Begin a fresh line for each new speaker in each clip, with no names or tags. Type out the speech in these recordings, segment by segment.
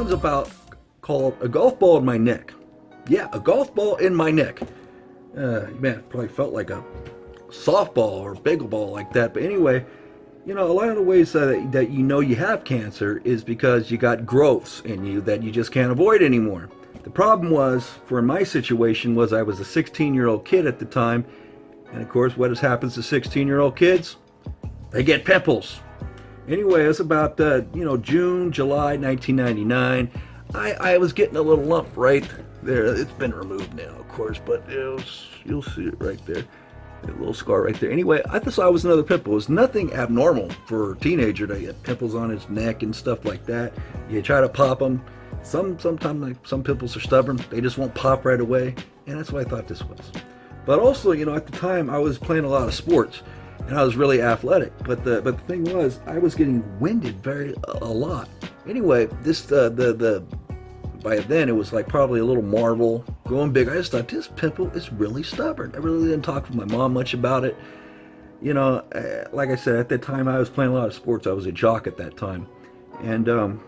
one's about called a golf ball in my neck. Yeah, a golf ball in my neck. Man, it probably felt like a softball or pickleball like that. But anyway, a lot of the ways that you know you have cancer is because you got growths in you that you just can't avoid anymore. The problem was, for my situation, was I was a 16-year-old kid at the time. And of course, what happens to 16-year-old kids? They get pimples. Anyway, it was about June, July 1999. I was getting a little lump right there. It's been removed now, of course, but you'll see it right there. A little scar right there. Anyway, I thought it was another pimple. It was nothing abnormal for a teenager to get pimples on his neck and stuff like that. You try to pop them. Sometimes like, some pimples are stubborn. They just won't pop right away. And that's what I thought this was. But also, at the time, I was playing a lot of sports. And I was really athletic. But the thing was, I was getting winded a lot. Anyway, this by then it was like probably a little marble growing big. I just thought this pimple is really stubborn. I really didn't talk with my mom much about it. Like I said, at that time I was playing a lot of sports. I was a jock at that time, and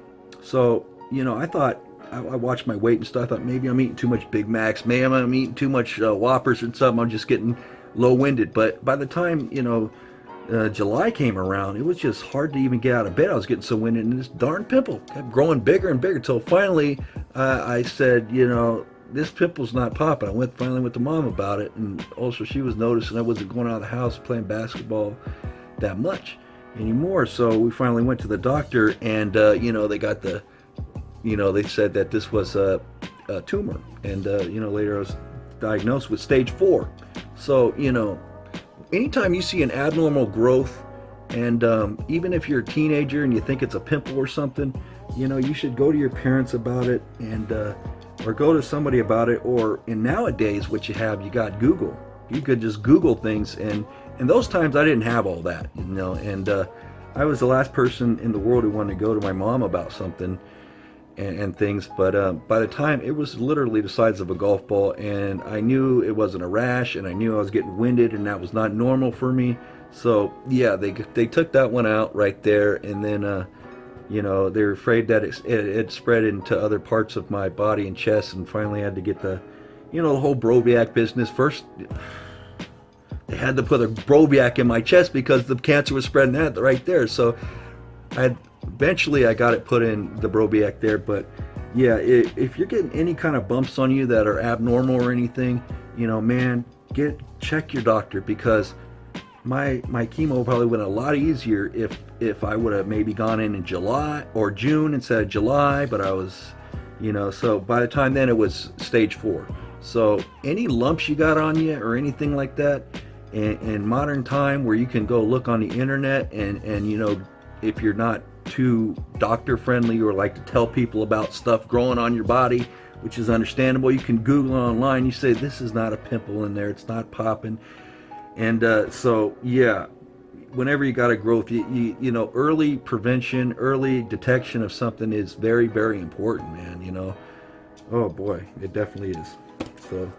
so I thought I watched my weight and stuff. I thought maybe I'm eating too much Big Macs. Maybe I'm eating too much Whoppers or something. I'm just getting low-winded. But by the time July came around, it was just hard to even get out of bed. I was getting so winded, and this darn pimple kept growing bigger and bigger until finally I said, this pimple's not popping. I finally went to Mom about it, and also she was noticing I wasn't going out of the house playing basketball that much anymore. So we finally went to the doctor, and they got they said that this was a tumor, and later I was diagnosed with stage 4. So anytime you see an abnormal growth, and even if you're a teenager and you think it's a pimple or something, you should go to your parents about it, and or go to somebody about it. Or in nowadays, what you got Google. You could just Google things, and in those times I didn't have all that, and I was the last person in the world who wanted to go to my mom about something and things. But by the time, it was literally the size of a golf ball, and I knew it wasn't a rash, and I knew I was getting winded, and that was not normal for me. So yeah, they took that one out right there, and then they're afraid that it spread into other parts of my body and chest, and finally had to get the whole Broviac business. First they had to put a Broviac in my chest because the cancer was spreading that right there. So eventually I got it put in the Broviac there. But yeah, if you're getting any kind of bumps on you that are abnormal or anything, man, check your doctor, because my chemo probably went a lot easier if I would have maybe gone in July or June instead of July. But I was, so by the time then it was stage 4. So any lumps you got on you or anything like that, in modern time where you can go look on the internet, and if you're not too doctor friendly or like to tell people about stuff growing on your body, which is understandable, you can Google online. You say, this is not a pimple in there, it's not popping. And so yeah, whenever you got a growth, early prevention, early detection of something is very, very important, man. Oh boy, it definitely is. So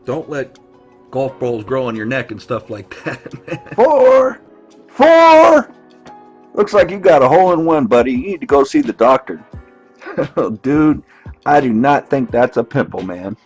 don't let golf balls grow on your neck and stuff like that, man. Four. Looks like you got a hole-in-one, buddy. You need to go see the doctor. Dude, I do not think that's a pimple, man.